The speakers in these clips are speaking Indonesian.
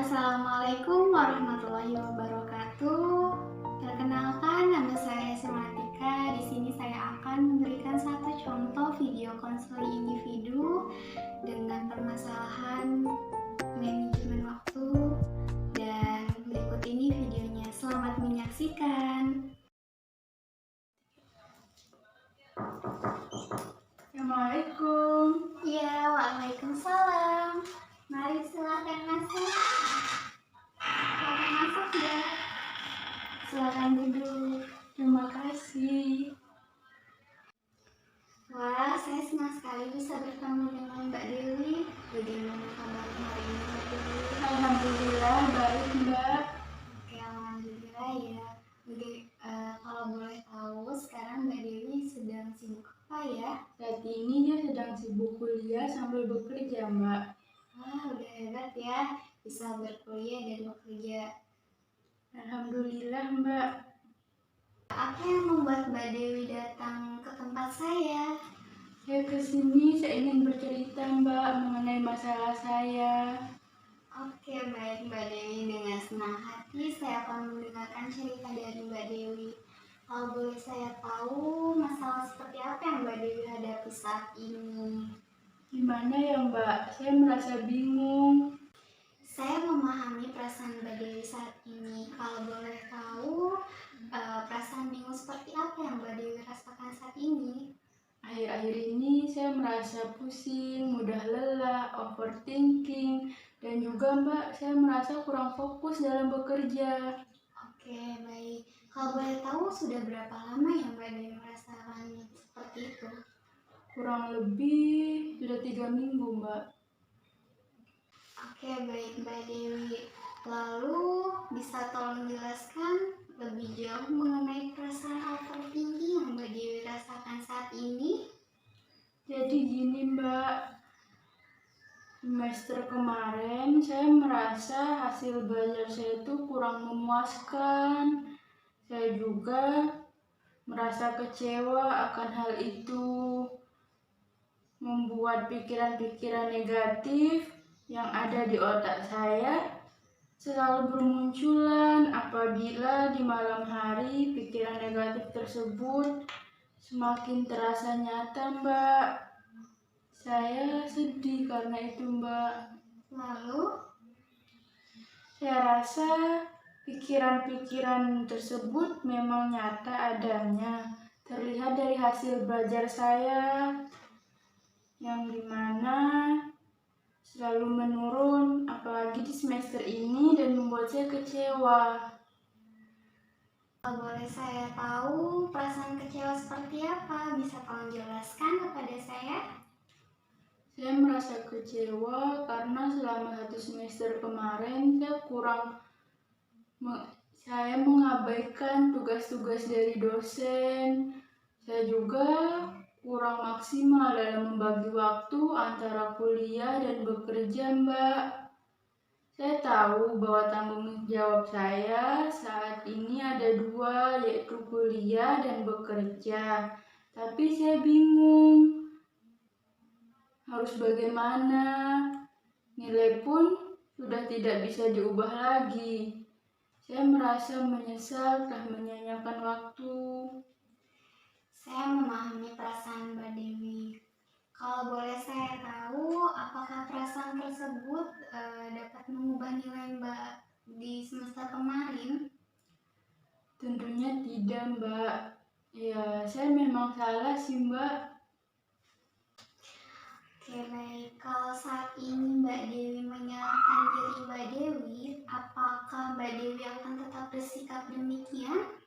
Assalamualaikum warahmatullahi wabarakatuh. Perkenalkan, nama saya Sumatika. Di sini saya akan memberikan satu contoh video konseling individu dengan permasalahan manajemen waktu. Dan berikut ini videonya. Selamat menyaksikan. Assalamualaikum. Ya, waalaikumsalam. Mari silakan masuk. Silakan masuk ya. Silakan duduk. Terima kasih. Wah, saya senang sekali bisa bertemu dengan Mbak Dewi. Bagaimana kabarnya hari ini, Mbak Dewi? Alhamdulillah baik, Mbak. Oke, alhamdulillah ya. Kalau boleh tahu, sekarang Mbak Dewi sedang sibuk apa ya? Saat ini dia sedang sibuk kuliah sambil bekerja, Mbak. Wah, udah hebat ya, bisa berkuliah dan bekerja. Alhamdulillah, Mbak. Apa yang membuat Mbak Dewi datang ke tempat saya? Saya kesini saya ingin bercerita, Mbak, mengenai masalah saya. Oke, baik Mbak Dewi. Dengan senang hati saya akan mendengarkan cerita dari Mbak Dewi. Kalau boleh saya tahu, masalah seperti apa yang Mbak Dewi hadapi saat ini? Gimana ya, Mbak? Saya merasa bingung. Saya memahami perasaan Mbak Dewi saat ini. Kalau boleh tahu, perasaan bingung seperti apa yang Mbak Dewi rasakan saat ini? Akhir-akhir ini saya merasa pusing, mudah lelah, overthinking, dan juga, Mbak, saya merasa kurang fokus dalam bekerja. Oke, baik. Kalau boleh tahu, sudah berapa lama ya Mbak Dewi merasakan seperti itu? Kurang lebih sudah 3 minggu, Mbak. Oke, baik Mbak Dewi. Lalu bisa tolong jelaskan lebih jauh mengenai perasaan overthinking yang Mbak Dewi rasakan saat ini? Jadi gini, Mbak, semester kemarin saya merasa hasil belajar saya itu kurang memuaskan. Saya juga merasa kecewa akan hal itu, membuat pikiran-pikiran negatif yang ada di otak saya selalu bermunculan apabila di malam hari pikiran negatif tersebut semakin terasa nyata, Mbak. Saya sedih karena itu, Mbak. Lalu, Saya rasa pikiran-pikiran tersebut memang nyata adanya. Terlihat dari hasil belajar saya yang dimana selalu menurun, apalagi di semester ini, dan membuat saya kecewa. kalau boleh saya tahu perasaan kecewa seperti apa? Bisa tolong jelaskan kepada saya? Saya merasa kecewa karena selama 1 semester kemarin saya mengabaikan tugas-tugas dari dosen. Saya juga kurang maksimal dalam membagi waktu antara kuliah dan bekerja, Mbak. Saya tahu bahwa tanggung jawab saya saat ini ada 2, yaitu kuliah dan bekerja. Tapi saya bingung harus bagaimana. Nilai pun sudah tidak bisa diubah lagi. Saya merasa menyesal telah menyanyiakan waktu. Saya memahami perasaan Mbak Dewi. Kalau boleh saya tahu, apakah perasaan tersebut dapat mengubah nilai Mbak di semester kemarin? Tentunya tidak, Mbak. Ya, saya memang salah sih, Mbak. Oke, baik. Kalau saat ini Mbak Dewi menyalahkan diri Mbak Dewi, apakah Mbak Dewi akan tetap bersikap demikian?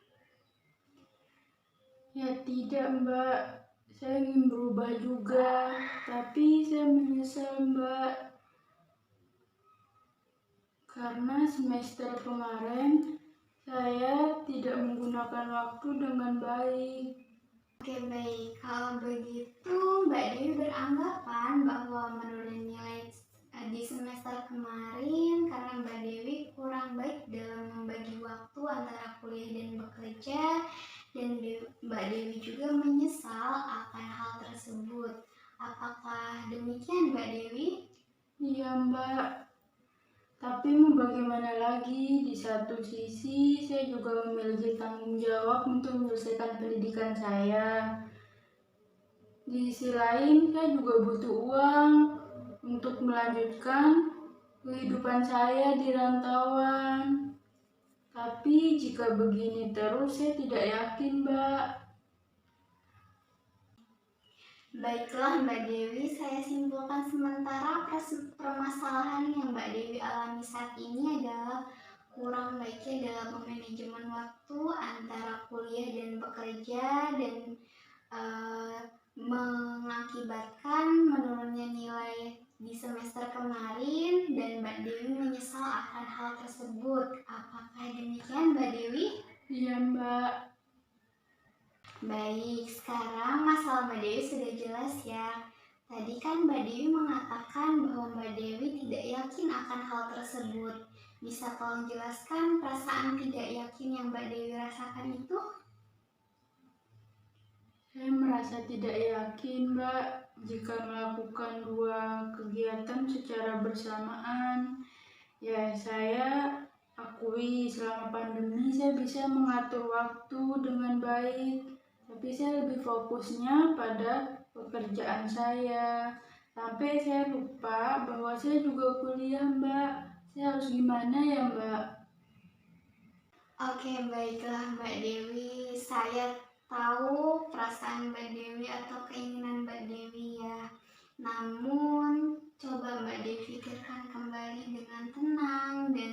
Ya tidak, Mbak. Saya ingin berubah juga, tapi saya menyesal, Mbak. Karena semester kemarin saya tidak menggunakan waktu dengan baik. Oke, baik. Kalau begitu, Mbak Dewi beranggapan bahwa menurun nilai di semester kemarin karena Mbak Dewi kurang baik dalam membagi waktu antara kuliah dan bekerja, dan Mbak Dewi juga menyesal akan hal tersebut. Apakah demikian, Mbak Dewi? Iya, Mbak. Tapi mau bagaimana lagi, di satu sisi saya juga memiliki tanggung jawab untuk menyelesaikan pendidikan saya. Di sisi lain, saya juga butuh uang untuk melanjutkan kehidupan saya di rantauan. Tapi jika begini terus, saya tidak yakin, Mbak. Baiklah Mbak Dewi, saya simpulkan sementara permasalahan yang Mbak Dewi alami saat ini adalah kurang baiknya dalam manajemen waktu antara kuliah dan bekerja, dan mengakibatkan menurunnya nilai di semester kemarin, dan Mbak Dewi menyesal akan hal tersebut. Apakah demikian Mbak Dewi? Iya, Mbak. Baik, sekarang masalah Mbak Dewi sudah jelas ya. Tadi kan Mbak Dewi mengatakan bahwa Mbak Dewi tidak yakin akan hal tersebut. Bisa tolong jelaskan perasaan tidak yakin yang Mbak Dewi rasakan itu? Saya merasa tidak yakin, Mbak, jika melakukan dua kegiatan secara bersamaan. Ya, saya akui selama pandemi saya bisa mengatur waktu dengan baik, tapi saya lebih fokusnya pada pekerjaan saya. Sampai saya lupa bahwa saya juga kuliah, Mbak. Saya harus gimana ya, Mbak? Oke, baiklah Mbak Dewi. Saya tahu perasaan Mbak Dewi atau keinginan Mbak Dewi ya. Namun, coba Mbak Dewi pikirkan kembali dengan tenang, dan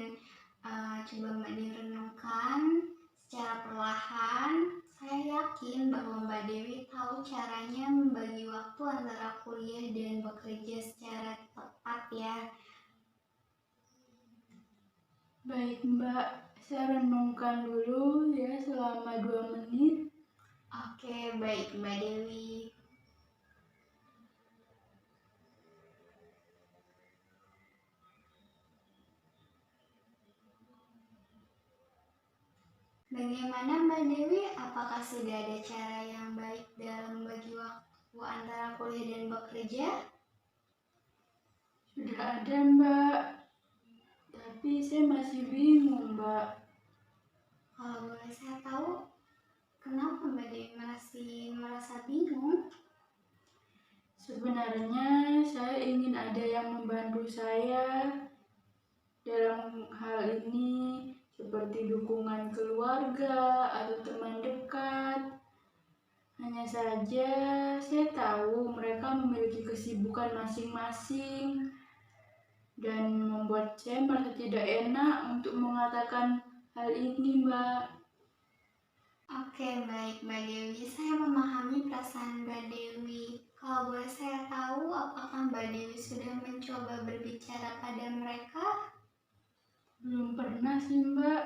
coba Mbak Dewi renungkan secara perlahan. Saya yakin bahwa Mbak Dewi tahu caranya membagi waktu antara kuliah dan bekerja secara tepat ya. Baik, Mbak. Saya renungkan dulu ya selama 2 menit. Oke, baik Mbak Dewi. Bagaimana Mbak Dewi? Apakah sudah ada cara yang baik dalam membagi waktu antara kuliah dan bekerja? Sudah ada, Mbak. Tapi saya masih bingung, Mbak. Kalau boleh saya tahu, kenapa Mbak Dewi masih merasa bingung? Sebenarnya saya ingin ada yang membantu saya dalam hal ini, seperti dukungan keluarga atau teman dekat. Hanya saja saya tahu mereka memiliki kesibukan masing-masing dan membuat saya merasa tidak enak untuk mengatakan hal ini, Mbak. Oke, baik Mbak Dewi. Saya memahami perasaan Mbak Dewi. Kalau boleh saya tahu, apakah Mbak Dewi sudah mencoba berbicara pada mereka? Belum pernah sih, Mbak.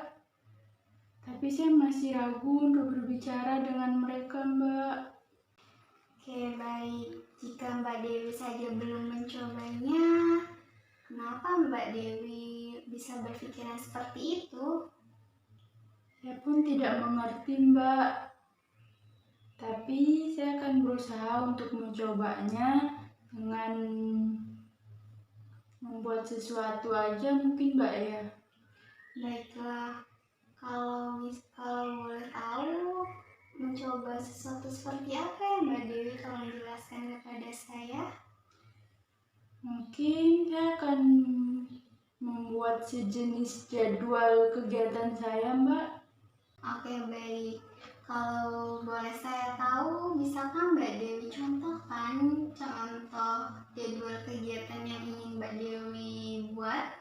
Tapi saya masih ragu untuk berbicara dengan mereka, Mbak. Oke, baik. Jika Mbak Dewi saja belum mencobanya, kenapa Mbak Dewi bisa berpikiran seperti itu? Saya pun tidak mengerti, Mbak. Tapi saya akan berusaha untuk mencobanya dengan membuat sesuatu aja mungkin, Mbak ya. Baiklah, kalau boleh tahu, mencoba sesuatu seperti apa ya Mbak Dewi? Tolong jelaskan kepada saya. Mungkin saya akan membuat sejenis jadwal kegiatan saya, Mbak. Oke, baik. Kalau boleh saya tahu, bisakah Mbak Dewi contohkan contoh jadwal kegiatan yang ingin Mbak Dewi buat?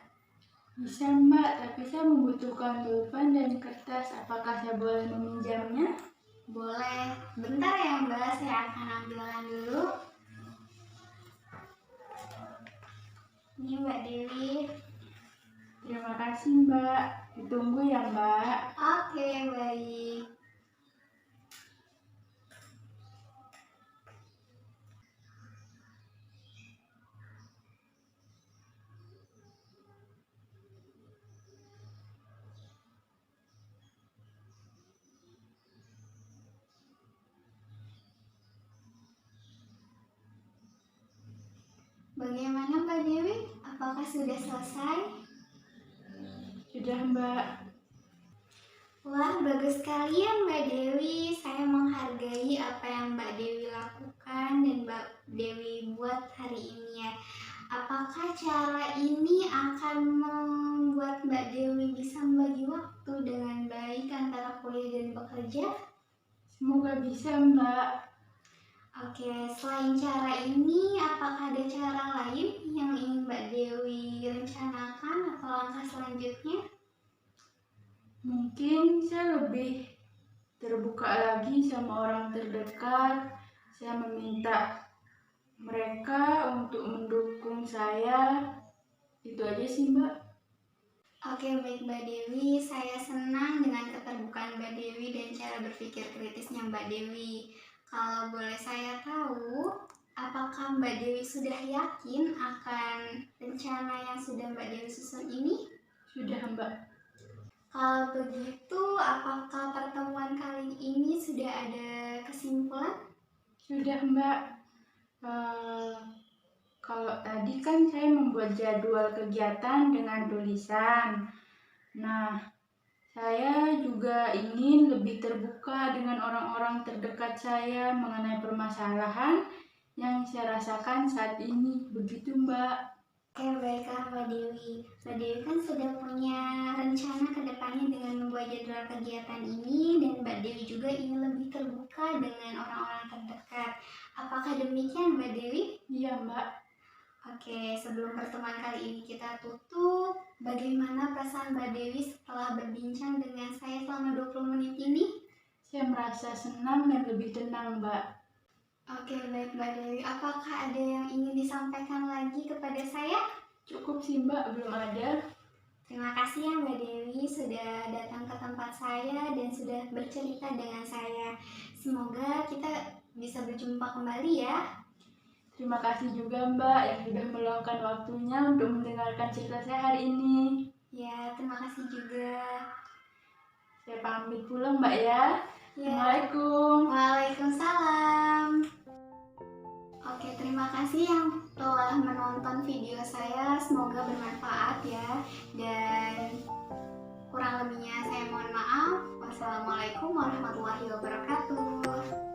Bisa, Mbak, tapi saya membutuhkan pulpen dan kertas. Apakah saya boleh meminjamnya? Boleh. Bentar ya Mbak, saya akan ambilkan dulu. Ini Mbak Dewi. Terima kasih, Mbak. Ditunggu ya, Mbak. Oke, baik. Bagaimana Mbak Dewi? Apakah sudah selesai? Sudah, Mbak. Wah, bagus sekali ya Mbak Dewi. Saya menghargai apa yang Mbak Dewi lakukan dan Mbak Dewi buat hari ini ya. Apakah cara ini akan membuat Mbak Dewi bisa membagi waktu dengan baik antara kuliah dan bekerja? Semoga bisa, Mbak. Oke, selain cara ini, apakah ada cara lain yang ingin Mbak Dewi rencanakan atau langkah selanjutnya? Mungkin saya lebih terbuka lagi sama orang terdekat. Saya meminta mereka untuk mendukung saya. Itu aja sih, Mbak. Oke, baik Mbak Dewi, saya senang dengan keterbukaan Mbak Dewi dan cara berpikir kritisnya Mbak Dewi. Kalau boleh saya tahu, apakah Mbak Dewi sudah yakin akan rencana yang sudah Mbak Dewi susun ini? Sudah, Mbak. Kalau begitu, apakah pertemuan kali ini sudah ada kesimpulan? Sudah, Mbak. Kalau tadi kan saya membuat jadwal kegiatan dengan tulisan. Nah, saya juga ingin lebih terbuka dengan orang-orang terdekat saya mengenai permasalahan yang saya rasakan saat ini. Begitu, Mbak. Oke, baiklah Mbak Dewi. Mbak Dewi kan sudah punya rencana ke depannya dengan membuat jadwal kegiatan ini dan Mbak Dewi juga ingin lebih terbuka dengan orang-orang terdekat. Apakah demikian Mbak Dewi? Iya, Mbak. Oke, sebelum pertemuan kali ini kita tutup, bagaimana perasaan Mbak Dewi setelah berbincang dengan saya selama 20 menit ini? Saya merasa senang dan lebih tenang, Mbak. Oke, baik Mbak Dewi. Apakah ada yang ingin disampaikan lagi kepada saya? Cukup sih, Mbak. Belum ada. Terima kasih ya Mbak Dewi sudah datang ke tempat saya dan sudah bercerita dengan saya. Semoga kita bisa berjumpa kembali ya. Terima kasih juga, Mbak, yang sudah meluangkan waktunya untuk mendengarkan cerita saya hari ini. Ya, terima kasih juga. Saya pamit pulang, Mbak ya. Ya. Assalamualaikum. Waalaikumsalam. Oke, terima kasih yang telah menonton video saya. Semoga bermanfaat ya. Dan kurang lebihnya saya mohon maaf. Wassalamualaikum warahmatullahi wabarakatuh.